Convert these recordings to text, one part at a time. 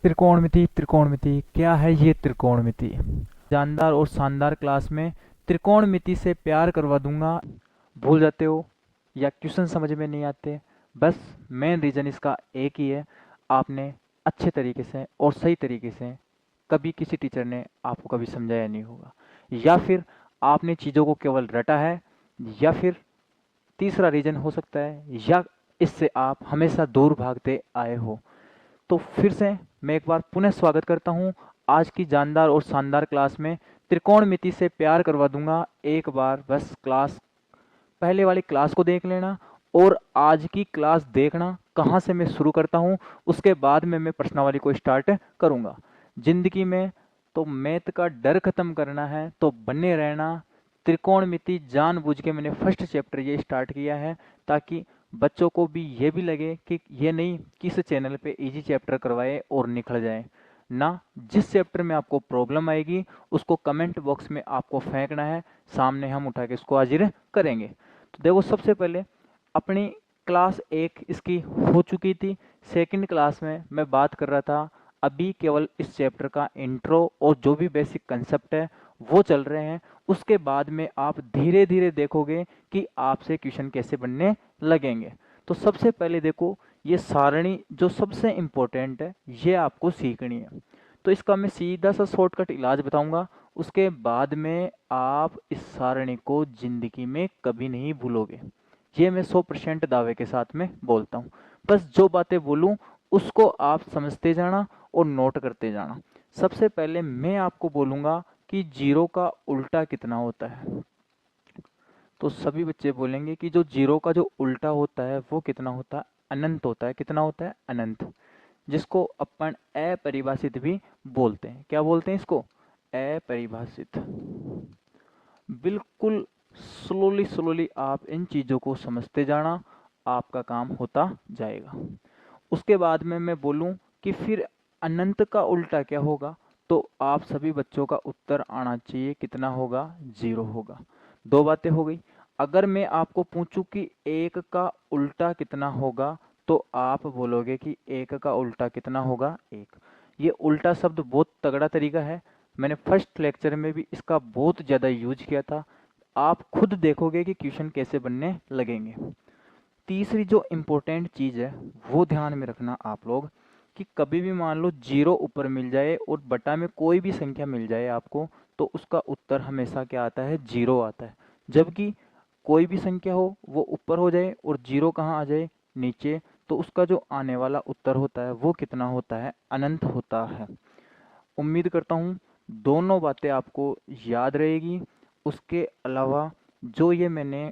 त्रिकोणमिति त्रिकोणमिति क्या है ये त्रिकोणमिति। जानदार और शानदार क्लास में त्रिकोणमिति से प्यार करवा दूंगा। भूल जाते हो या क्वेश्चन समझ में नहीं आते, बस मेन रीज़न इसका एक ही है, आपने अच्छे तरीके से और सही तरीके से कभी किसी टीचर ने आपको कभी समझाया नहीं होगा, या फिर आपने चीज़ों को केवल रटा है, या फिर तीसरा रीज़न हो सकता है, या इससे आप हमेशा दूर भागते आए हो। तो फिर से मैं एक बार पुनः स्वागत करता हूं आज की जानदार और शानदार क्लास में। त्रिकोणमिति से प्यार करवा दूंगा। एक बार बस क्लास, पहले वाली क्लास को देख लेना और आज की क्लास देखना कहाँ से मैं शुरू करता हूँ, उसके बाद में मैं प्रश्नावली को स्टार्ट करूँगा। जिंदगी में तो मैथ का डर खत्म करना है तो बने रहना। त्रिकोणमिति जानबूझ के मैंने फर्स्ट चैप्टर ये स्टार्ट किया है ताकि बच्चों को भी ये भी लगे कि ये नहीं किस चैनल पे इजी चैप्टर करवाए और निकल जाए ना। जिस चैप्टर में आपको प्रॉब्लम आएगी उसको कमेंट बॉक्स में आपको फेंकना है, सामने हम उठा के इसको हाजिर करेंगे। तो देखो, सबसे पहले अपनी क्लास एक इसकी हो चुकी थी। सेकंड क्लास में मैं बात कर रहा था, अभी केवल इस चैप्टर का इंट्रो और जो भी बेसिक कंसेप्ट है वो चल रहे हैं। उसके बाद में आप धीरे धीरे देखोगे कि आपसे क्वेश्चन कैसे बनने लगेंगे। तो सबसे पहले देखो, ये सारणी जो सबसे इम्पोर्टेंट है ये आपको सीखनी है। तो इसका मैं सीधा सा शॉर्टकट इलाज बताऊंगा, उसके बाद में आप इस सारणी को जिंदगी में कभी नहीं भूलोगे। ये मैं 100% दावे के साथ में बोलता हूँ। बस जो बातें बोलूँ उसको आप समझते जाना और नोट करते जाना। सबसे पहले मैं आपको बोलूँगा कि जीरो का उल्टा कितना होता है। तो सभी बच्चे बोलेंगे कि जो जीरो का जो उल्टा होता है वो कितना होता है? अनंत होता है। कितना होता है? अनंत। जिसको अपन अपरिभाषित भी बोलते हैं। क्या बोलते हैं इसको? अपरिभाषित। बिल्कुल स्लोली स्लोली आप इन चीज़ों को समझते जाना, आपका काम होता जाएगा। उसके बाद में मैं बोलूं कि फिर अनंत का उल्टा क्या होगा, तो आप सभी बच्चों का उत्तर आना चाहिए कितना होगा? जीरो होगा। दो बातें हो गई। अगर मैं आपको पूछूं कि एक का उल्टा कितना होगा, तो आप बोलोगे कि एक का उल्टा कितना होगा? एक। ये उल्टा शब्द बहुत तगड़ा तरीका है, मैंने फर्स्ट लेक्चर में भी इसका बहुत ज़्यादा यूज किया था। आप खुद देखोगे कि क्वेश्चन कैसे बनने लगेंगे। तीसरी जो इम्पोर्टेंट चीज़ है वो ध्यान में रखना आप लोग, कि कभी भी मान लो जीरो ऊपर मिल जाए और बटा में कोई भी संख्या मिल जाए आपको, तो उसका उत्तर हमेशा क्या आता है? जीरो आता है। जबकि कोई भी संख्या हो वो ऊपर हो जाए और जीरो कहाँ आ जाए? नीचे, तो उसका जो आने वाला उत्तर होता है वो कितना होता है? अनंत होता है। उम्मीद करता हूँ दोनों बातें आपको याद रहेगी। उसके अलावा जो ये मैंने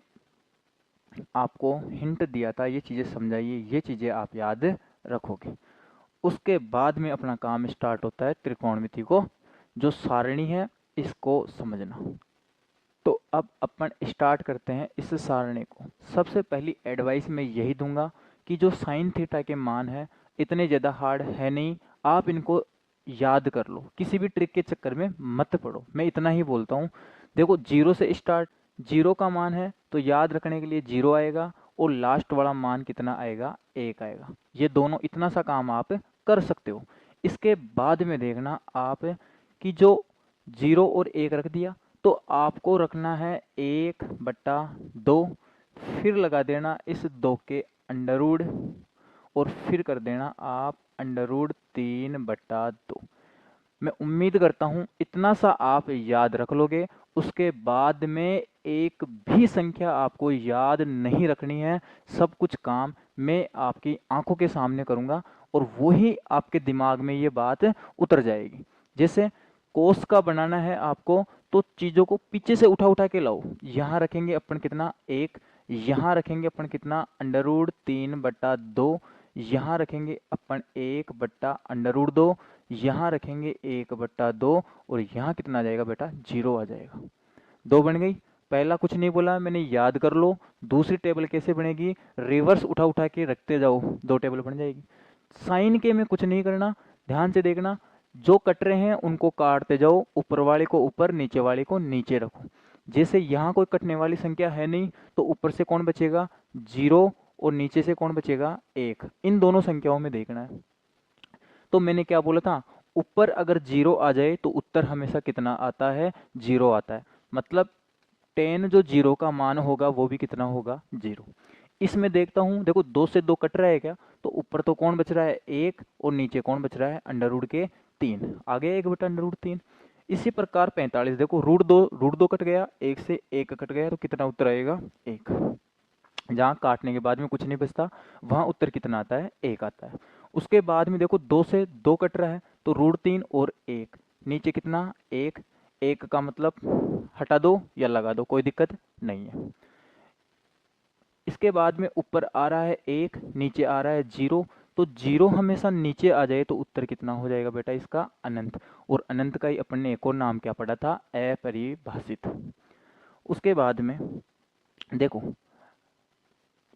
आपको हिंट दिया था, ये चीज़ें समझाइए, ये चीज़ें आप याद रखोगे। उसके बाद में अपना काम स्टार्ट होता है त्रिकोणमिति को जो सारणी है इसको समझना। तो अब अपन स्टार्ट करते हैं इस सारणी को। सबसे पहली एडवाइस मैं यही दूंगा कि जो साइन थीटा के मान है इतने ज़्यादा हार्ड है नहीं, आप इनको याद कर लो, किसी भी ट्रिक के चक्कर में मत पड़ो। मैं इतना ही बोलता हूँ। देखो, जीरो से स्टार्ट, जीरो का मान है तो याद रखने के लिए जीरो आएगा और लास्ट वाला मान कितना आएगा? एक आएगा। ये दोनों, इतना सा काम आप कर सकते हो। इसके बाद में देखना आप कि जो जीरो और एक रख दिया तो आपको रखना है 1/2, फिर लगा देना इस 2 के अंडर रूट और फिर कर देना आप अंडर रूट 3/2। मैं उम्मीद करता हूँ इतना सा आप याद रख लोगे। उसके बाद में एक भी संख्या आपको याद नहीं रखनी है। सब कुछ काम मैं आपकी आंखों के सामने करूँगा और वही आपके दिमाग में ये बात उतर जाएगी। जैसे कोस का बनाना है आपको, तो चीज़ों को पीछे से उठा उठा के लाओ। यहाँ रखेंगे अपन कितना? 1। यहाँ रखेंगे अपन कितना? Under root 3/2। यहाँ रखेंगे अपन 1/√2। यहाँ रखेंगे 1/2 और यहाँ कितना आ जाएगा बेटा? जीरो आ जाएगा। दो बन गई। पहला कुछ नहीं बोला मैंने, याद कर लो। दूसरी टेबल कैसे बनेगी? रिवर्स उठा उठा के रखते जाओ, 2 टेबल बन जाएगी। साइन के में कुछ नहीं करना, ध्यान से देखना। जो कट रहे हैं उनको काटते जाओ, ऊपर वाले को ऊपर, नीचे वाले को नीचे रखो। जैसे यहाँ कोई कटने वाली संख्या है नहीं, तो ऊपर से कौन बचेगा? जीरो, और नीचे से कौन बचेगा? 1। इन दोनों संख्याओं में देखना है। तो मैंने क्या बोला था, ऊपर अगर 0 आ जाए तो उत्तर हमेशा कितना आता है, 0 आता है। मतलब 10 जो 0 का मान होगा वो भी कितना होगा, 0। इसमें देखता हूँ, देखो 2 से 2 कट रहा है क्या, तो ऊपर तो कौन बच रहा है, 1, और नीचे कौन बच रहा है, अंडर रूट के 3, आ गया 1/√3। इसी प्रकार 45, देखो रूट दो कट गया, 1 से 1 कट गया, तो कितना उत्तर आएगा, 1। जहाँ काटने के बाद में कुछ नहीं बचता, वहाँ उत्तर कितना आता है, 1 आता है। उसके बाद में देखो 2 से 2 कट रहा है, तो √3 और 1, नीचे कितना, 1। 1 का मतलब हटा दो या लगा दो, कोई दिक्कत नहीं है। इसके बाद में ऊपर आ रहा है 1, नीचे आ रहा है 0, तो 0 हमेशा नीचे आ जाए तो उत्तर कितना हो जाएगा बेटा, इसका अनंत। और अनंत का ही अपन ने एक और नाम क्या पढ़ा था, अपरिभाषित। उसके बाद में देखो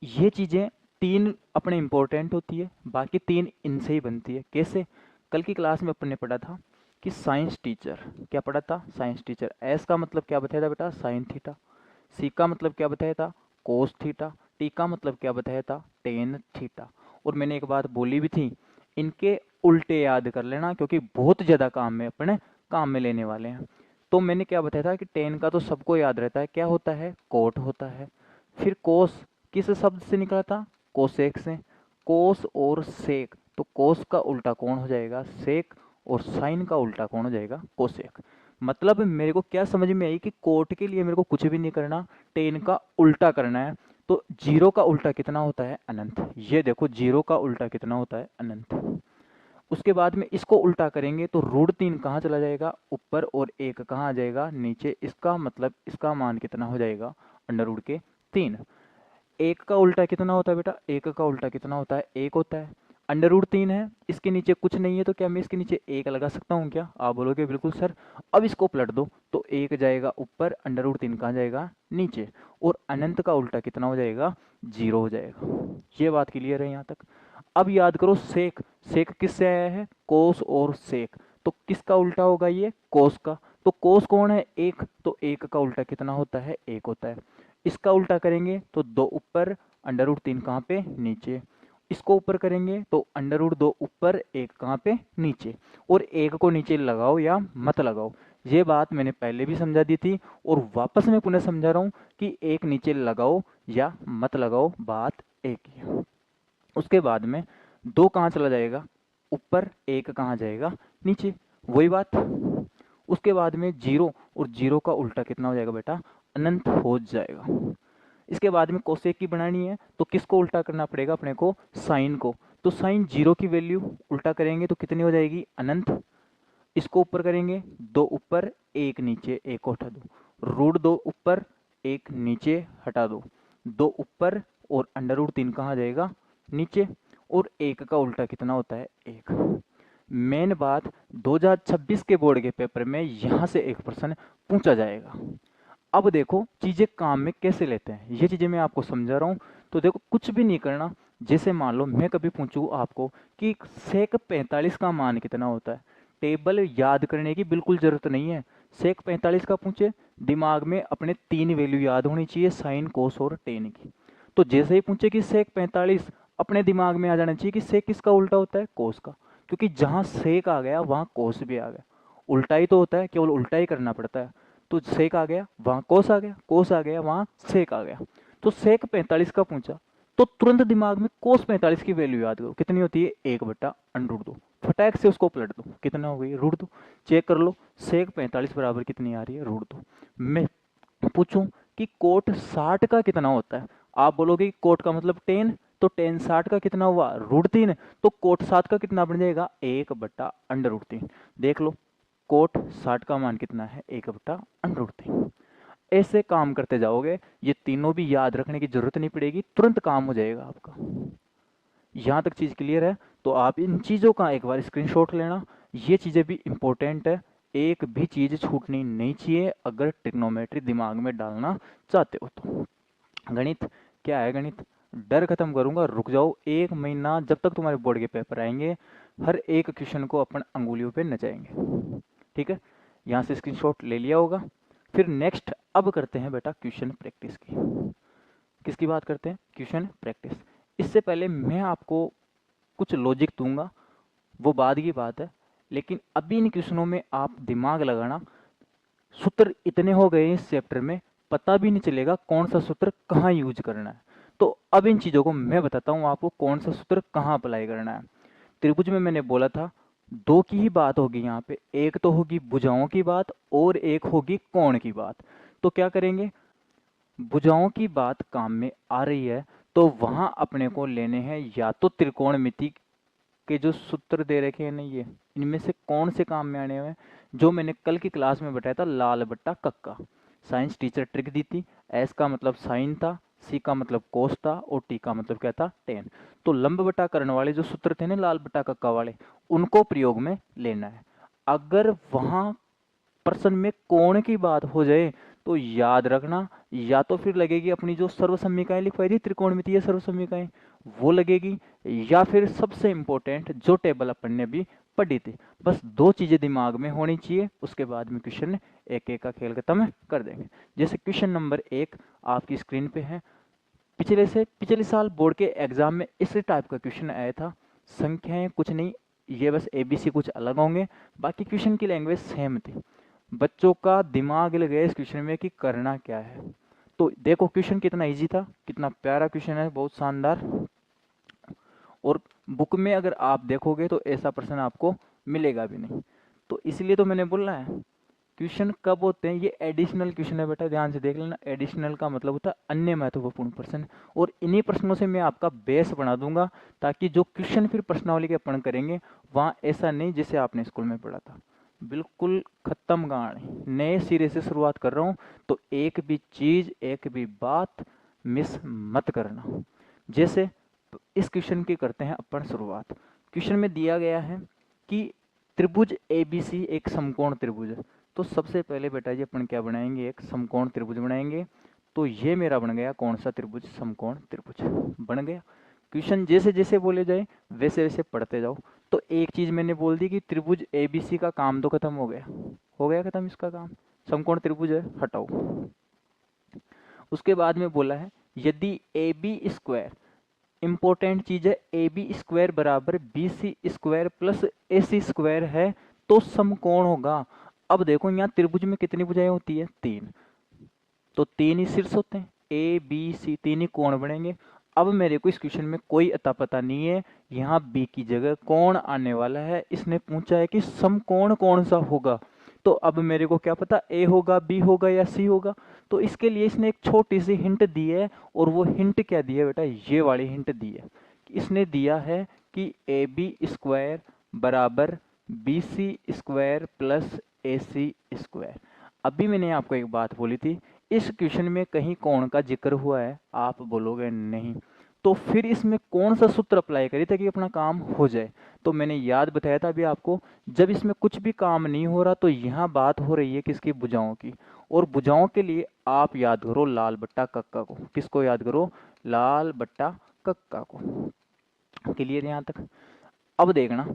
ये चीजें 3 अपने इंपॉर्टेंट होती है, बाकी 3 इनसे ही बनती है। कैसे, कल की क्लास में अपन ने पढ़ा था कि साइंस टीचर, क्या पढ़ा था, साइंस टीचर, एस का मतलब क्या बताया था बेटा, साइन थीटा, सी का मतलब क्या बताया था, कोस थीटा, टी का मतलब क्या बताया था, टेन थीटा। और मैंने एक बात बोली भी थी, इनके उल्टे याद कर लेना, क्योंकि बहुत ज्यादा काम में अपने काम में लेने वाले हैं। तो मैंने क्या बताया था कि टेन का तो सबको याद रहता है, क्या होता है, कोट होता है। फिर कोस किस शब्द से निकला था, कोसेक से। कोस और सेक, तो कोस का उल्टा कौन हो जाएगा, सेक, और साइन का उल्टा कौन हो जाएगा, कोसेक। मतलब मेरे को क्या समझ में आई कि कोट के लिए मेरे को कुछ भी नहीं करना, टेन का उल्टा करना है। तो 0 का उल्टा कितना होता है, अनंत। ये देखो 0 का उल्टा कितना होता है, अनंत। उसके बाद में इसको उल्टा करेंगे तो √3 कहाँ चला जाएगा, ऊपर, और 1 कहाँ आ जाएगा, नीचे। इसका मतलब इसका मान कितना हो जाएगा, √3। 1 का उल्टा कितना होता है बेटा, 1 का उल्टा कितना होता है, 1 होता है। √3 है, इसके नीचे कुछ नहीं है, तो क्या मैं इसके नीचे 1 लगा सकता हूँ क्या, आप बोलोगे बिल्कुल सर। अब इसको पलट दो, तो 1 जाएगा ऊपर, √3 कहाँ जाएगा, नीचे। और अनंत का उल्टा कितना हो जाएगा, 0 हो जाएगा। ये बात क्लियर है यहाँ तक। अब याद करो सेक, सेक किससे आया है, कोस और सेक, तो किसका उल्टा होगा ये, कोस का। तो कोस कौन है, 1, तो 1 का उल्टा कितना होता है, 1 होता है। इसका उल्टा करेंगे तो 2 ऊपर, √3 कहाँ पे, नीचे। इसको ऊपर करेंगे तो √2 ऊपर, 1 कहाँ पे, नीचे। और 1 को नीचे लगाओ या मत लगाओ, ये बात मैंने पहले भी समझा दी थी, और वापस मैं पुनः समझा रहा हूँ कि 1 नीचे लगाओ या मत लगाओ, बात एक ही है। उसके बाद में 2 कहाँ चला जाएगा, ऊपर, 1 कहाँ जाएगा, नीचे, वही बात। उसके बाद में 0, और 0 का उल्टा कितना हो जाएगा बेटा, अनंत हो जाएगा। इसके बाद में कोसेक की बनानी है, तो किसको उल्टा करना पड़ेगा अपने को, साइन को। तो साइन 0 की वैल्यू उल्टा करेंगे तो कितनी हो जाएगी, अनंत। इसको ऊपर करेंगे, 2 ऊपर, 1 नीचे, 1 को हटा दो, √2 ऊपर, 1 नीचे, हटा दो, 2 ऊपर, और √3 कहाँ जाएगा, नीचे। और 1 का उल्टा कितना होता है, 1। मेन बात, 2026 के बोर्ड के पेपर में यहाँ से एक प्रश्न पूछा जाएगा। अब देखो चीजें काम में कैसे लेते हैं, ये चीजें मैं आपको समझा रहा हूँ। तो देखो कुछ भी नहीं करना, जैसे मान लो मैं कभी पूछूं आपको कि सेक 45 का मान कितना होता है, टेबल याद करने की बिल्कुल जरूरत नहीं है। सेक 45 का पूछे, दिमाग में अपने 3 वैल्यू याद होनी चाहिए, साइन, कोस और टेन की। तो जैसे ही पूछे कि सेक 45, अपने दिमाग में आ जाना चाहिए कि सेक किसका उल्टा होता है, कोस का। क्योंकि जहां सेक आ गया वहां कोस भी आ गया, उल्टा ही तो होता है, केवल उल्टा ही करना पड़ता है। तो सेक आ गया वहां कोस आ गया, कोस आ गया वहां सेक आ गया। तो सेक 45 का पूछा, तो तुरंत दिमाग में कोस 45 की वैल्यू याद करो, कितनी होती है, 1/√2। फटाक से उसको पलट दो, कितना हो गई, √2। चेक कर लो, सेक 45 बराबर कितनी आ रही है, √2। मैं पूछूं कि कोट 60 का कितना होता है, आप बोलोगे कि कोट का मतलब 10, तो 10 60 का कितना हुआ, √3। तो कोट 7 का कितना बन जाएगा, 1/√3। देख लो कोट 60 का मान कितना है, 1/√3। ऐसे काम करते जाओगे, ये तीनों भी याद रखने की जरूरत नहीं पड़ेगी, तुरंत काम हो जाएगा आपका। यहाँ तक चीज क्लियर है, तो आप इन चीजों का एक बार स्क्रीनशॉट लेना, ये चीजें भी इंपॉर्टेंट है, एक भी चीज छूटनी नहीं चाहिए अगर ट्रिग्नोमेट्री दिमाग में डालना चाहते हो तो। गणित क्या है, गणित डर खत्म करूंगा, रुक जाओ 1 महीना, जब तक तुम्हारे बोर्ड के पेपर आएंगे हर एक क्वेश्चन को अपन अंगुलियों पे नचाएंगे, ठीक है। यहाँ से स्क्रीनशॉट ले लिया होगा। फिर नेक्स्ट अब करते हैं बेटा क्वेश्चन प्रैक्टिस की। किसकी बात करते हैं, क्वेश्चन प्रैक्टिस। इससे पहले मैं आपको कुछ लॉजिक दूंगा, वो बाद की बात है। लेकिन अभी इन क्वेश्चनों में आप दिमाग लगाना, सूत्र इतने हो गए इस चैप्टर में, पता भी नहीं चलेगा कौन सा सूत्र कहाँ यूज करना है। तो अब इन चीज़ों को मैं बताता हूँ आपको कौन सा सूत्र कहाँ अप्लाई करना है। त्रिभुज में मैंने बोला था दो की ही बात होगी यहाँ पे, एक तो होगी भुजाओं की बात और एक होगी कोण की बात। तो क्या करेंगे, भुजाओं की बात काम में आ रही है तो वहां अपने को लेने हैं या तो त्रिकोणमिति के जो सूत्र दे रखे हैं ना, ये इनमें से कौन से काम में आने हुए हैं, जो मैंने कल की क्लास में बताया था, लाल बट्टा कक्का। साइंस टीचर ट्रिक दी थी, एस का मतलब साइन था, सी का मतलब कोस था और टी का मतलब क्या था, टेन। तो लंब बटा कर्ण वाले जो सूत्र थे ना लाल बट्टा कक्का वाले, उनको प्रयोग में लेना है। अगर वहां प्रश्न में कोण की बात हो जाए तो याद रखना, या तो फिर लगेगी अपनी जो सर्वसम्यिकाएं लिखवाई थी त्रिकोणमितीय सर्वसम्यिकाएं, वो लगेगी, या फिर सबसे इंपॉर्टेंट जो टेबल अपन ने भी पढ़ी थी। बस दो चीजें दिमाग में होनी चाहिए, उसके बाद में क्वेश्चन एक एक का खेल खत्म कर देंगे। जैसे क्वेश्चन नंबर 1 आपकी स्क्रीन पे है। पिछले साल बोर्ड के एग्जाम में इस टाइप का क्वेश्चन आया था। संख्याएं कुछ नहीं, ये बस एबीसी कुछ अलग होंगे, बाकी क्वेश्चन की लैंग्वेज सेम थी। बच्चों का दिमाग लग गया इस क्वेश्चन में कि करना क्या है। तो देखो क्वेश्चन कितना इजी था, कितना प्यारा क्वेश्चन है, बहुत शानदार। और बुक में अगर आप देखोगे तो ऐसा प्रश्न आपको मिलेगा भी नहीं। तो इसलिए तो मैंने बोला है क्वेश्चन कब होते हैं, ये एडिशनल क्वेश्चन है बेटा, ध्यान से देख लेना। एडिशनल का मतलब होता है अन्य महत्वपूर्ण प्रश्न, और इन्हीं प्रश्नों से मैं आपका बेस बना दूंगा, ताकि जो क्वेश्चन फिर प्रश्नावली के अपन करेंगे वहाँ ऐसा नहीं जैसे आपने स्कूल में पढ़ा था। बिल्कुल खत्म कहानी, नए सिरे से शुरुआत कर रहा हूँ। तो एक भी चीज एक भी बात मिस मत करना। जैसे इस क्वेश्चन की करते हैं अपन शुरुआत। क्वेश्चन में दिया गया है कि त्रिभुज एबीसी एक समकोण त्रिभुज है। तो सबसे पहले बेटा जी अपन क्या बनाएंगे, एक समकोण त्रिभुज बनाएंगे। तो ये मेरा बन गया कौन सा त्रिभुज, समकोण त्रिभुज बन गया। क्वेश्चन जैसे जैसे बोले जाए वैसे वैसे पढ़ते जाओ। तो एक चीज मैंने बोल दी कि त्रिभुज एबीसी का काम तो खत्म हो गया खत्म इसका काम, समकोण त्रिभुज है, हटाओ। उसके बाद में बोला है यदि ए बी स्क्वायर, इंपॉर्टेंट चीज है, ए बी स्क्वायर बराबर बी सी स्क्वायर प्लस ए सी स्क्वायर है तो समकोण होगा। अब देखो यहाँ त्रिभुज में कितनी भुजाएं होती है, तीन, तो तीन ही शीर्ष होते हैं, ए बी सी तीन ही कोण बनेंगे। अब मेरे को इस क्वेश्चन में कोई अता पता नहीं है, यहाँ बी की जगह कोण आने वाला है। इसने पूछा है कि समकोण कौन सा होगा, तो अब मेरे को क्या पता ए होगा, बी होगा या सी होगा। तो इसके लिए इसने एक छोटी सी हिंट दी है, और वो हिंट क्या दी है बेटा, ये वाली हिंट दी है। इसने दिया है कि ए बी स्क्वायर बराबर बी सी स्क्वायर प्लस ए सी स्क्वायर। अभी मैंने आपको एक बात बोली थी, इस क्वेश्चन में कहीं कोण का जिक्र हुआ है, आप बोलोगे नहीं, तो फिर इसमें कौन सा सूत्र अप्लाई करिए ताकि अपना काम हो जाए। तो मैंने याद बताया था अभी आपको, जब इसमें कुछ भी काम नहीं हो रहा तो यहाँ बात हो रही है किसकी, भुजाओं की। और भुजाओं के लिए आप याद करो लाल बट्टा कक्का को। किसको याद करो, लाल बट्टा कक्का को। क्लियर यहाँ तक। अब देखना,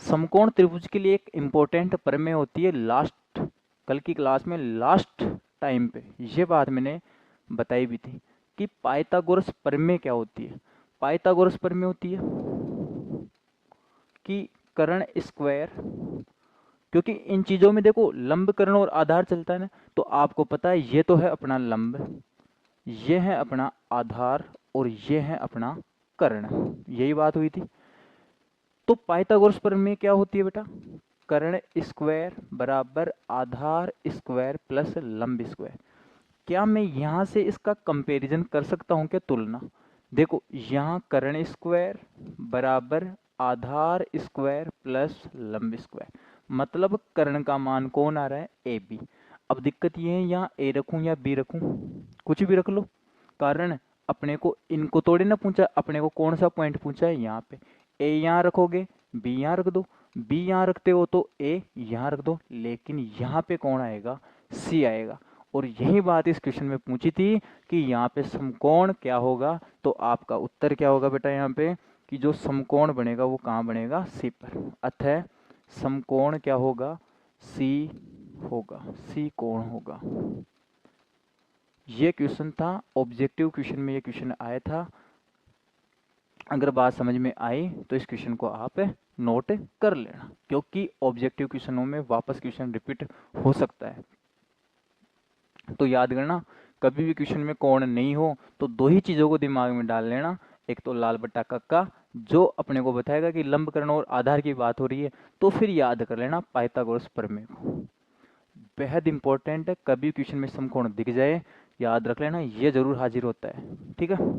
समकोण त्रिभुज के लिए एक इंपॉर्टेंट प्रमेय होती है, लास्ट कल की क्लास में लास्ट टाइम पे ये बात मैंने बताई भी थी कि पाइथागोरस प्रमेय क्या होती है। पाइथागोरस प्रमेय होती है कि कर्ण स्क्वायर, क्योंकि इन चीजों में देखो लंब कर्ण और आधार चलता है ना, तो आपको पता है ये तो है अपना लंब, ये है अपना आधार, और ये है अपना कर्ण, यही बात हुई थी। तो पाइथागोरस प्रमेय क्या होती है बेटा, कर्ण स्क्वायर बराबर आधार स्क्वायर प्लस लंब स्क्वायर। क्या मैं यहां से इसका कंपैरिजन कर सकता हूं क्या, तुलना। देखो यहाँ कर्ण स्क्वायर बराबर आधार स्क्वायर प्लस लंब स्क्वायर, मतलब कर्ण का मान कौन आ रहा है, ए बी। अब दिक्कत ये है यहाँ ए रखूं या बी रखूं, कुछ भी रख लो, कारण अपने को इनको थोड़ी ना पूछा, अपने को कौन सा पॉइंट पूछा है यहाँ पे। ए यहाँ रखोगे, बी यहाँ रख दो, बी यहाँ रखते हो तो ए यहाँ रख दो, लेकिन यहाँ पे कौन आएगा, सी आएगा। और यही बात इस क्वेश्चन में पूछी थी कि यहाँ पे समकोण क्या होगा, तो आपका उत्तर क्या होगा बेटा यहाँ पे, कि जो समकोण बनेगा वो कहाँ बनेगा, सी पर। अतः समकोण क्या होगा, सी होगा, सी कोण होगा। ये क्वेश्चन था, ऑब्जेक्टिव क्वेश्चन में ये क्वेश्चन आया था। अगर बात समझ में आई तो इस क्वेश्चन को आप नोट कर लेना, क्योंकि ऑब्जेक्टिव क्वेश्चनों में वापस क्वेश्चन रिपीट हो सकता है। तो याद करना, कभी भी क्वेश्चन में कोण नहीं हो तो दो ही चीज़ों को दिमाग में डाल लेना। एक तो लाल बट्टा कक्का, जो अपने को बताएगा कि लंबकर्ण और आधार की बात हो रही है, तो फिर याद कर लेना पाइथागोरस प्रमेय को। बेहद इंपॉर्टेंट है, कभी क्वेश्चन में समकोण दिख जाए याद रख लेना, ये जरूर हाजिर होता है। ठीक है,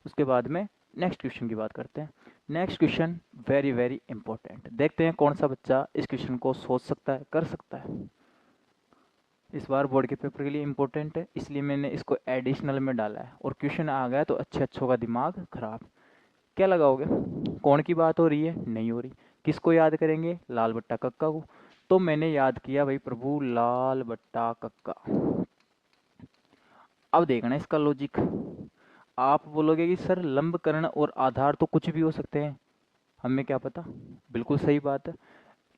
उसके बाद में नेक्स्ट क्वेश्चन की बात करते हैं। Next question very very important, देखते हैं कौन सा बच्चा इस क्वेश्चन को सोच सकता है, कर सकता है। इस बार बोर्ड के पेपर के लिए इंपॉर्टेंट है, इसलिए मैंने इसको एडिशनल में डाला है। और क्वेश्चन आ गया तो अच्छों का दिमाग खराब। क्या लगाओगे? कौन की बात हो रही है? नहीं हो रही। किसको याद करेंगे? लाल बट्टा कक्का को। तो मैंने याद किया भाई प्रभु लाल बट्टा कक्का। अब देखना इसका लॉजिक। आप बोलोगे कि सर लंबकर्ण और आधार तो कुछ भी हो सकते हैं, हमें क्या पता। बिल्कुल सही बात है,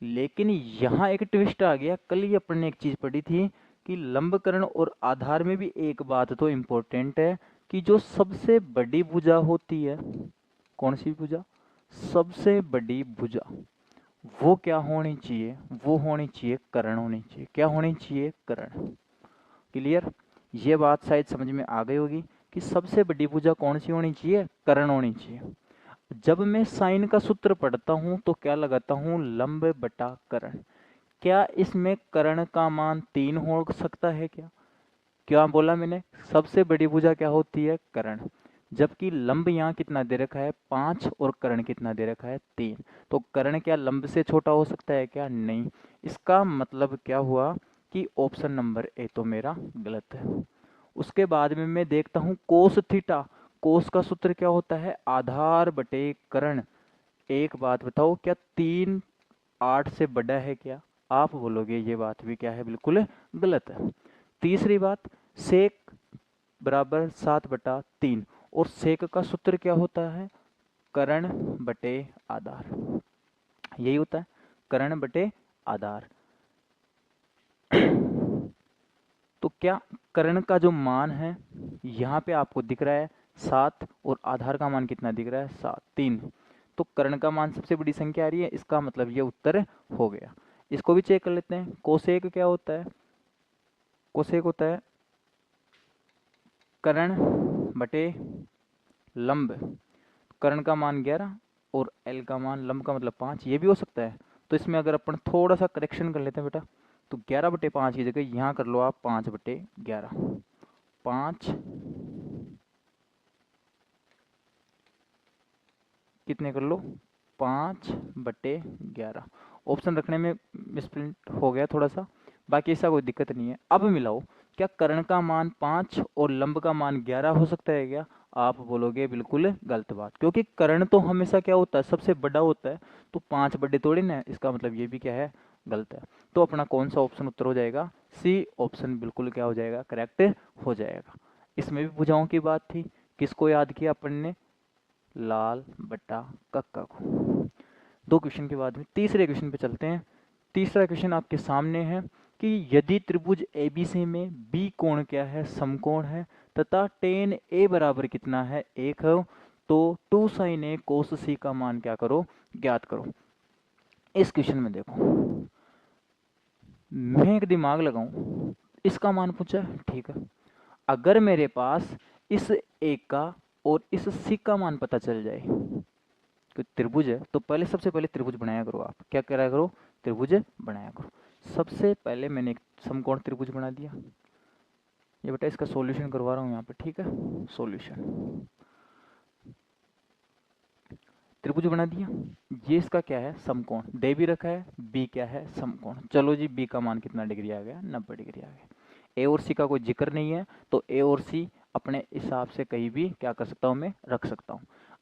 लेकिन यहाँ एक ट्विस्ट आ गया। कल ही अपन ने एक चीज पढ़ी थी कि लंबकर्ण और आधार में भी एक बात तो इम्पोर्टेंट है कि जो सबसे बड़ी भुजा होती है, कौन सी भुजा? सबसे बड़ी भुजा, वो क्या होनी चाहिए? वो होनी चाहिए कर्ण होनी चाहिए। क्या होनी चाहिए? कर्ण। क्लियर? ये बात शायद समझ में आ गई होगी कि सबसे बड़ी भुजा कौन सी होनी चाहिए? कर्ण होनी चाहिए। जब मैं साइन का सूत्र पढ़ता हूं तो क्या लगाता हूं? लंब बटा कर्ण। क्या इसमें कर्ण का मान 3 हो सकता है क्या? क्या बोला मैंने? सबसे बड़ी भुजा क्या होती है? कर्ण। जबकि लंब यहाँ कितना दे रखा है? 5, और कर्ण कितना दे रखा है? 3। तो कर्ण क्या लंब से छोटा हो सकता है क्या? नहीं। इसका मतलब क्या हुआ कि ऑप्शन नंबर ए तो मेरा गलत है। उसके बाद में मैं देखता हूँ कोस थीटा। कोस का सूत्र क्या होता है? आधार बटे कर्ण। एक बात बताओ, क्या 3 8 से बड़ा है क्या? आप बोलोगे ये बात भी क्या है? बिल्कुल गलत है। तीसरी बात, सेक बराबर 7/3, और सेक का सूत्र क्या होता है? कर्ण बटे आधार। यही होता है, कर्ण बटे आधार। तो क्या कर्ण का जो मान है यहाँ पे आपको दिख रहा है 7, और आधार का मान कितना दिख रहा है? 7 3। तो कर्ण का मान सबसे बड़ी संख्या आ रही है, इसका मतलब ये उत्तर हो गया। इसको भी चेक कर लेते हैं। कोसेक क्या होता है? कोसेक होता है कर्ण बटे लंब। कर्ण का मान 11 और एल का मान, लंब का मतलब 5, ये भी हो सकता है। तो इसमें अगर अपन थोड़ा सा करेक्शन कर लेते हैं बेटा, तो 11/5 की जगह यहाँ कर लो आप 5/11। 5 कितने कर लो? 5/11। ऑप्शन रखने में मिसप्रिंट हो गया थोड़ा सा, बाकी ऐसा कोई दिक्कत नहीं है। अब मिलाओ, क्या कर्ण का मान 5 और लंब का मान 11 हो सकता है क्या? आप बोलोगे बिल्कुल गलत बात, क्योंकि कर्ण तो हमेशा क्या होता है? सबसे बड़ा होता है। तो 5 बड़े थोड़ी ना है, इसका मतलब ये भी क्या है? गलत है। तो अपना कौन सा ऑप्शन उत्तर हो जाएगा? सी ऑप्शन बिल्कुल क्या हो जाएगा? करेक्ट हो जाएगा। इसमें भी भुजाओं की बात थी। किसको याद किया अपन ने? लाल बट्टा कक्का को। दो क्वेश्चन के बाद में तीसरे क्वेश्चन पे चलते हैं। तीसरा क्वेश्चन आपके सामने है कि यदि त्रिभुज एबीसी में बी कोण क्या है? समकोण है, तथा tan ए बराबर कितना है? 1 है, तो 2 sin a cos c का मान क्या करो? ज्ञात करो। इस क्वेश्चन में देखो, मैं एक दिमाग लगाऊं, इसका मान पूछा है, ठीक है। अगर मेरे पास इस ए का और इस सी का मान पता चल जाए, कि त्रिभुज है, तो पहले सबसे पहले त्रिभुज बनाया करो। आप क्या करा करो? त्रिभुज बनाया करो। सबसे पहले मैंने एक समकोण त्रिभुज बना दिया। ये बेटा इसका सॉल्यूशन करवा रहा हूँ यहाँ पे, ठीक है। सॉल्यूशन, त्रिभुज बना दिया। ये इसका क्या है? समकोण दे भी रखा है। बी क्या है? समकोण। चलो जी, बी का मान कितना डिग्री आ गया? 90 डिग्री आ गया। ए और सी का कोई जिक्र नहीं है, तो ए और सी अपने हिसाब से कहीं भी क्या कर सकता हूँ? मैं रख सकता हूँ।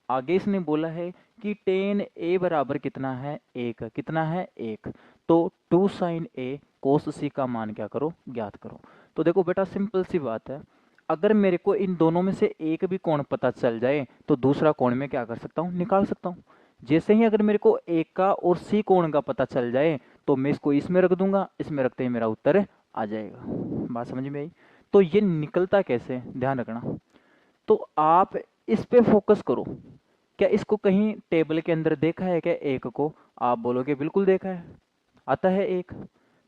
आगे इसने बोला है कि tan a बराबर कितना है? 1। कितना है? 1। तो 2 sin a cos c का मान क्या करो? ज्ञात करो। तो देखो बेटा, सिंपल सी बात है, अगर मेरे को इन दोनों में से एक भी कोण पता चल जाए तो दूसरा कोण में क्या कर सकता हूँ? निकाल सकता हूँ। जैसे ही अगर मेरे को एक का और सी कोण का पता चल जाए तो मैं इसको इसमें रख दूंगा, इसमें रखते ही मेरा उत्तर आ जाएगा। बात समझ में आई? तो ये निकलता कैसे, ध्यान रखना। तो आप इस पे फोकस करो क्या इसको कहीं टेबल के अंदर देखा है क्या एक को? आप बोलोगे बिल्कुल देखा है, आता है एक।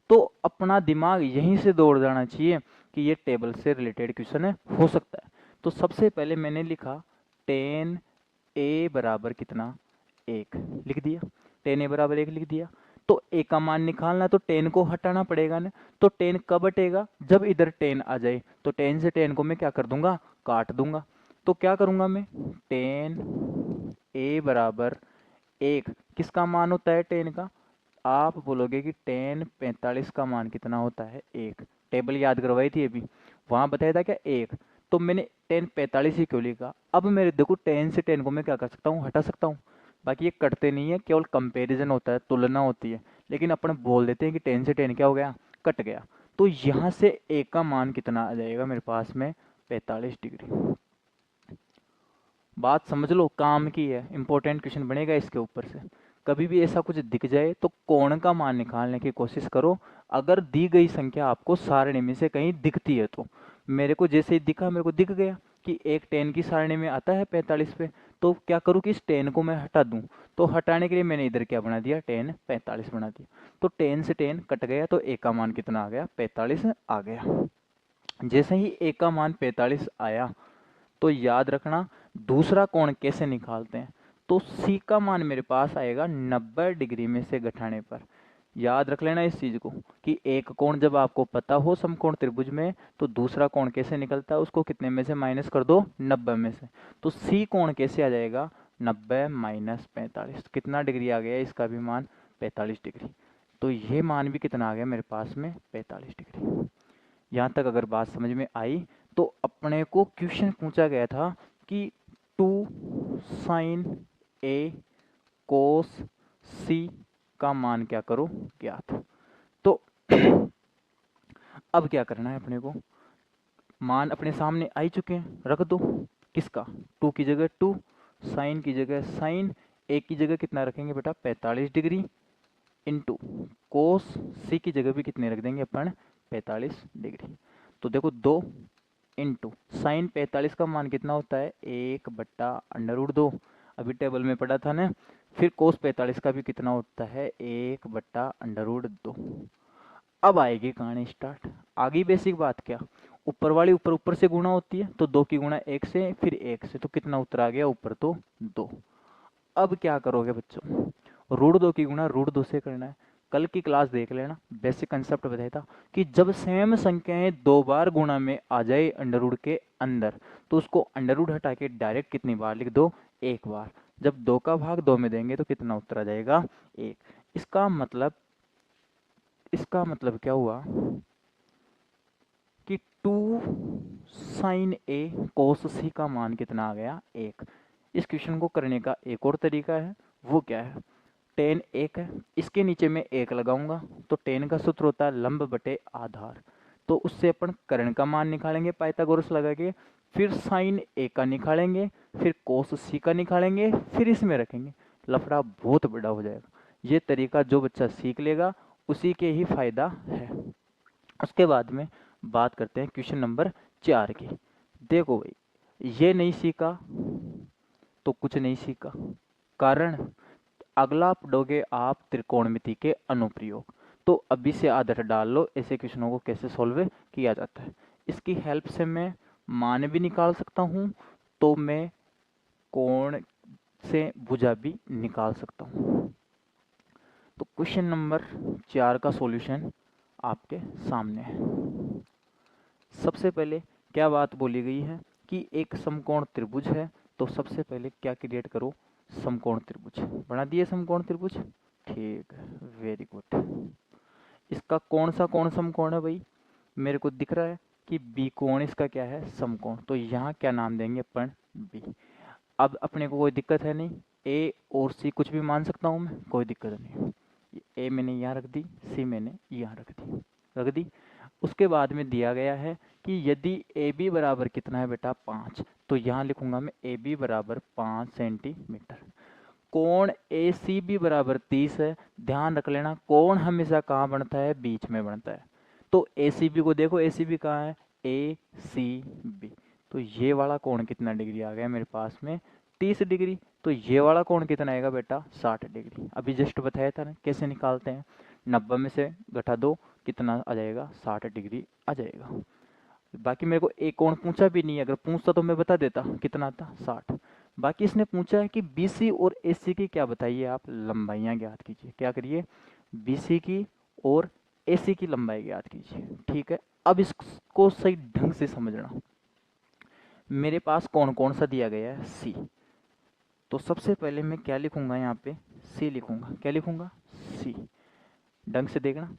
तो अपना दिमाग यहीं से दौड़ जाना चाहिए कि ये टेबल से रिलेटेड क्वेश्चन है, हो सकता है। तो सबसे पहले मैंने लिखा 10a बराबर कितना, 1 लिख दिया। 10a बराबर 1 लिख दिया। तो a का मान निकालना, तो 10 को हटाना पड़ेगा ना। तो 10 कब हटेगा? जब इधर 10 आ जाए। तो 10 से 10 को मैं क्या कर दूंगा? काट दूंगा। तो क्या करूंगा मैं? 10a बराबर 1 किसका मान होता है 10 का? आप बोलोगे कि 10 45 का मान कितना होता है? 1। टेबल याद करवाई थी अभी, वहां बताया था क्या? 1। तो मैंने 10 45 ही क्यों लिखा? अब मेरे देखो 10 से 10 को मैं क्या कर सकता हूँ? हटा सकता हूँ। बाकी ये कटते नहीं है, केवल कंपैरिजन होता है, तुलना होती है। लेकिन अपन बोल देते हैं कि 10 से 10 क्या हो गया? कट गया। तो यहाँ से 1 का मान कितना आ जाएगा मेरे पास में? 45 डिग्री। बात समझ लो, काम की है, इंपॉर्टेंट क्वेश्चन बनेगा इसके ऊपर से। कभी भी ऐसा कुछ दिख जाए तो कोण का मान निकालने की कोशिश करो, अगर दी गई संख्या आपको सारणी में से कहीं दिखती है तो। मेरे को जैसे ही दिखा, मेरे को दिख गया कि एक 10 की सारणी में आता है 45 पे, तो क्या करूँ कि इस 10 को मैं हटा दूं। तो हटाने के लिए मैंने इधर क्या बना दिया? 10 45 बना दिया। तो 10 से 10 कट गया, तो ए का मान कितना आ गया? 45 आ गया। जैसे ही ए का मान 45 आया, तो याद रखना दूसरा कोण कैसे निकालते हैं। तो सी का मान मेरे पास आएगा 90 डिग्री में से घटाने पर। याद रख लेना इस चीज को कि एक कोण जब आपको पता हो समकोण त्रिभुज में, तो दूसरा कोण कैसे निकलता है, उसको कितने में से माइनस कर दो? 90 में से। तो सी कोण कैसे आ जाएगा? 90 माइनस 45। कितना डिग्री आ गया इसका भी मान? 45 डिग्री। तो ये मान भी कितना आ गया मेरे पास में? 45 डिग्री। यहाँ तक अगर बात समझ में आई, तो अपने को क्वेश्चन पूछा गया था कि 2 साइन ए कोस सी का मान क्या करो? ज्ञात। तो अब क्या करना है अपने को? मान अपने सामने आ ही चुके हैं, रख दो। किसका? 2 की जगह 2, साइन की जगह साइन, ए की जगह कितना रखेंगे बेटा? 45 डिग्री, इंटू कोस सी की जगह भी कितने रख देंगे अपन? 45 डिग्री। तो देखो 2 इंटू साइन 45 का मान कितना होता है? 1/√2। अभी टेबल में पढ़ा था ना। फिर कोस 45 का भी कितना होता है? 1/√2। अब आएगी कहानी स्टार्ट। आगे बेसिक बात क्या, ऊपर वाली ऊपर ऊपर से गुणा होती है, तो 2 की गुणा 1 से, फिर 1 से, तो कितना उत्तर आ गया ऊपर? तो 2। अब क्या करोगे बच्चों? √2 की गुणा √2 से करना है। कल की क्लास देख लेना, बेसिक कंसेप्ट बताया था कि जब सेम संख्याएं 2 बार गुणा में आ जाए अंडर रूट के अंदर, तो उसको अंडर रूट हटा के डायरेक्ट कितनी बार लिख दो? 1 बार। जब 2 का भाग 2 में देंगे तो कितना उत्तर आ जाएगा? 1। इसका मतलब क्या हुआ कि 2 साइन ए कोस सी का मान कितना आ गया? 1। इस क्वेश्चन को करने का एक और तरीका है, वो क्या है? 10 1 है, इसके नीचे मैं 1 लगाऊंगा, तो 10 का सूत्र होता है लंब बटे आधार। तो उससे अपन कर्ण का मान निकालेंगे पाइथागोरस लगा के, फिर साइन ए का निकालेंगे, फिर कोस सी का निकालेंगे, फिर इसमें रखेंगे। लफड़ा बहुत बड़ा हो जाएगा। ये तरीका जो बच्चा सीख लेगा उसी के ही फायदा है। उसके बाद में बात करते हैं क्वेश्चन नंबर 4 की। देखो भाई, ये नहीं सीखा तो कुछ नहीं सीखा। कारण अगला पढ़ोगे आप त्रिकोणमिति के अनुप्रयोग। तो अभी से आदत डाल लो ऐसे क्वेश्चनों को कैसे सॉल्व किया जाता है। इसकी हेल्प से मैं मान भी निकाल सकता हूँ, तो मैं कोण से भुजा भी निकाल सकता हूँ। तो क्वेश्चन नंबर 4 का सॉल्यूशन आपके सामने है। सबसे पहले क्या बात बोली गई है कि एक समकोण त्रिभुज है, तो सबसे पहले क्या क्रिएट करो? समकोण त्रिभुज बना दिए। समकोण त्रिभुज, ठीक है, वेरी गुड। इसका कौन सा कोण समकोण है भाई? मेरे को दिख रहा है कि बी कोण इसका क्या है? समकोण। तो यहाँ क्या नाम देंगे अपन? बी। अब अपने को कोई दिक्कत है नहीं, ए और सी कुछ भी मान सकता हूँ मैं, कोई दिक्कत नहीं। ए मैंने यहाँ रख दी, सी मैंने यहाँ रख दी। उसके बाद में दिया गया है कि यदि ए बी बराबर कितना है बेटा? 5। तो यहाँ लिखूंगा मैं ए बी बराबर 5 सेंटीमीटर। कोण ए सी बी बराबर 30 है। ध्यान रख लेना, कोण हमेशा कहाँ बनता है? बीच में बनता है। तो ए सी बी को देखो, ए सी बी कहाँ है? ए सी बी। तो ये वाला कोण कितना डिग्री आ गया मेरे पास में? 30 डिग्री। तो ये वाला कोण कितना आएगा बेटा 60 डिग्री। अभी जस्ट बताया था ना कैसे निकालते हैं, 90 में से घटा दो कितना आ जाएगा 60 डिग्री आ जाएगा। बाकी मेरे को एक कोण पूछा भी नहीं है, अगर पूछता तो मैं बता देता कितना था 60। बाकी इसने पूछा है कि BC और AC की क्या बताइए आप लंबाइयाँ ज्ञात कीजिए। क्या करिए, BC की और AC की लंबाई ज्ञात कीजिए। ठीक है, अब इसको सही ढंग से समझना। मेरे पास कौन कौन सा दिया गया है C, तो सबसे पहले मैं क्या लिखूंगा यहाँ पे C लिखूंगा। क्या लिखूंगा C। ढंग से देखना,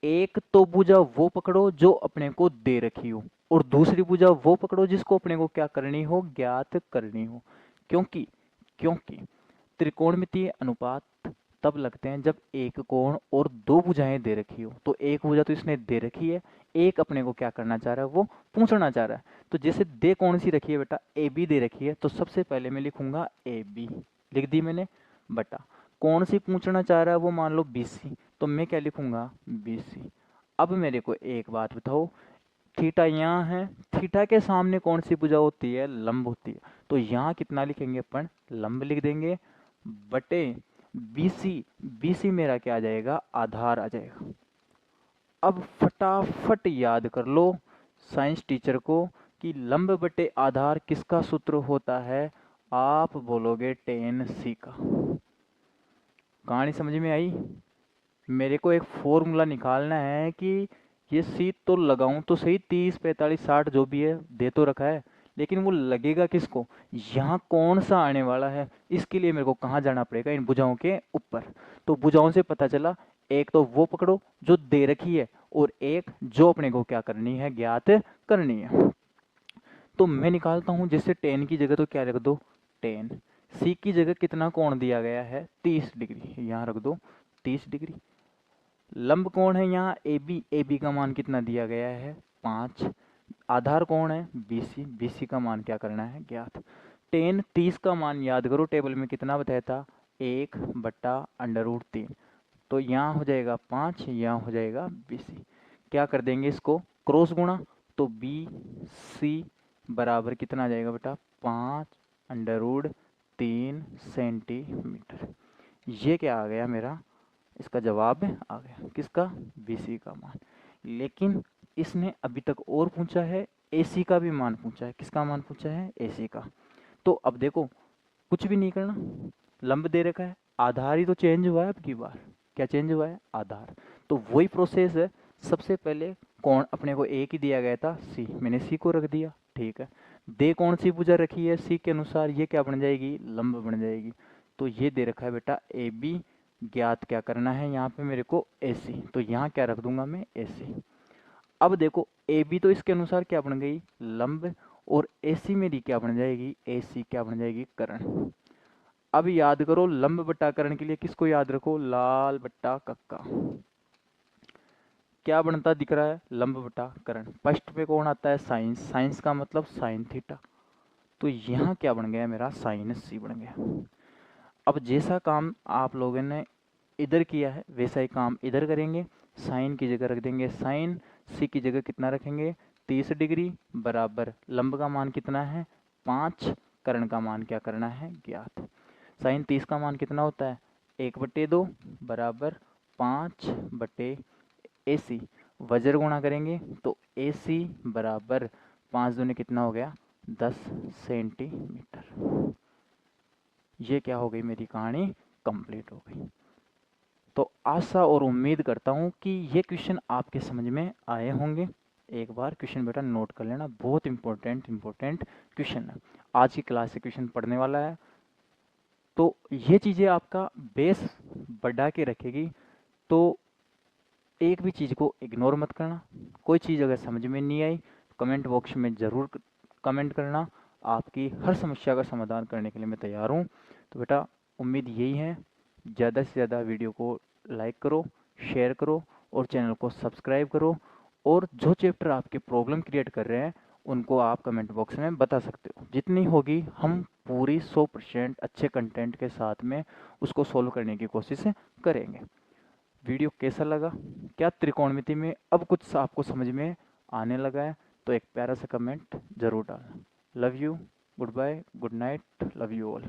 एक तो भुजा वो पकड़ो जो अपने को दे रखी हो, और दूसरी भुजा वो पकड़ो जिसको अपने को क्या करनी हो, ज्ञात करनी हो। क्योंकि क्योंकि त्रिकोणमितीय अनुपात तब लगते हैं जब एक कोण और दो भुजाएं दे रखी हो। तो एक भुजा तो इसने दे रखी है, एक अपने को क्या करना चाह रहा है, वो पूछना चाह रहा है। तो जैसे दे कौन सी रखी है बेटा, AB दे रखी है, तो सबसे पहले मैं लिखूंगा AB, लिख दी मैंने, बटा कौन सी पूछना चाह रहा है वो मान लो BC, तो मैं क्या लिखूंगा BC। अब मेरे को एक बात बताओ, थीटा यहाँ है, थीटा के सामने कौन सी भुजा होती है, लंब होती है। तो यहाँ कितना लिखेंगे अपन, लंब लिख देंगे, बटे BC। BC मेरा क्या आ जाएगा, आधार आ जाएगा। अब फटाफट याद कर लो साइंस टीचर को कि लंब बटे आधार किसका सूत्र होता है, आप बोलोगे tan C का। कहानी समझ में आई। मेरे को एक फॉर्मूला निकालना है कि ये C तो लगाऊं तो सही, 30 45 60 जो भी है दे तो रखा है, लेकिन वो लगेगा किसको, यहाँ कौन सा आने वाला है। इसके लिए मेरे को कहाँ जाना पड़ेगा, इन भुजाओं के ऊपर। तो भुजाओं से पता चला, एक तो वो पकड़ो जो दे रखी है, और एक जो अपने को क्या करनी है, ज्ञात करनी है। तो मैं निकालता हूँ, जैसे tan की जगह तो क्या रख दो tan, C की जगह कितना कोण दिया गया है 30 डिग्री, यहाँ रख दो 30 डिग्री। लंब कोण है यहाँ AB, AB का मान कितना दिया गया है 5। आधार कौन है BC, BC का मान क्या करना है, ज्ञात। tan 30 का मान याद करो, टेबल में कितना बताया था, 1/√3। तो यहाँ हो जाएगा 5, यहाँ हो जाएगा BC। क्या कर देंगे इसको क्रॉस गुणा, तो BC बराबर कितना आ जाएगा बेटा, 5/√3 सेंटीमीटर। ये क्या आ गया मेरा, इसका जवाब आ गया, किसका, BC का मान। लेकिन इसने अभी तक और पूछा है, AC का भी मान पूछा है। किसका मान पूछा है, AC का। तो अब देखो कुछ भी नहीं करना, लंब दे रखा है, आधार ही तो चेंज हुआ है अब की बार। क्या चेंज हुआ है, आधार। तो वही प्रोसेस है, सबसे पहले कौन अपने को एक ही दिया गया था C, मैंने C को रख दिया। ठीक है, दे कौन सी भुजा रखी है C के अनुसार, ये क्या बन जाएगी, लंब बन जाएगी। तो ये दे रखा है बेटा AB, ज्ञात क्या करना है यहाँ पे मेरे को AC, तो यहाँ क्या रख दूंगा मैं AC। अब देखो AB तो इसके अनुसार क्या बन गई, लंब, और AC मेरी क्या बन जाएगी, AC क्या बन जाएगी, कर्ण। अब याद करो लंब बट्टा कर्ण के लिए किसको याद रखो, लाल बट्टा कक्का। क्या बनता दिख रहा है, लंब बट्टा कर्ण। फर्स्ट पे कौन आता है, साइंस, साइंस का मतलब साइन थीटा। तो यहाँ क्या बन गया मेरा, साइन C बन गया। अब जैसा काम आप लोगों ने इधर किया है वैसा ही काम इधर करेंगे। साइन की जगह रख देंगे साइन, C की जगह कितना रखेंगे 30 डिग्री, बराबर लंब का मान कितना है 5, कर्ण का मान क्या करना है, ज्ञात। साइन 30 का मान कितना होता है 1/2 बराबर 5/AC। वज्र गुणा करेंगे तो AC बराबर 5 दूनी कितना हो गया 10 सेंटीमीटर। ये क्या हो गई, मेरी कहानी कंप्लीट हो गई। तो आशा और उम्मीद करता हूँ कि ये क्वेश्चन आपके समझ में आए होंगे। एक बार क्वेश्चन बेटा नोट कर लेना, बहुत इंपॉर्टेंट क्वेश्चन है। आज की क्लास से क्वेश्चन पढ़ने वाला है, तो ये चीज़ें आपका बेस बढ़ा के रखेगी। तो एक भी चीज़ को इग्नोर मत करना। कोई चीज़ अगर समझ में नहीं आई कमेंट बॉक्स में ज़रूर कमेंट करना, आपकी हर समस्या का समाधान करने के लिए मैं तैयार हूँ। तो बेटा उम्मीद यही है, ज़्यादा से ज़्यादा वीडियो को लाइक करो, शेयर करो और चैनल को सब्सक्राइब करो। और जो चैप्टर आपके प्रॉब्लम क्रिएट कर रहे हैं उनको आप कमेंट बॉक्स में बता सकते हो। जितनी होगी हम पूरी 100% अच्छे कंटेंट के साथ में उसको सोल्व करने की कोशिश करेंगे। वीडियो कैसा लगा, क्या त्रिकोणमिति में अब कुछ आपको समझ में आने लगा है, तो एक प्यारा सा कमेंट ज़रूर डालना। Love you, goodbye, good night, love you all.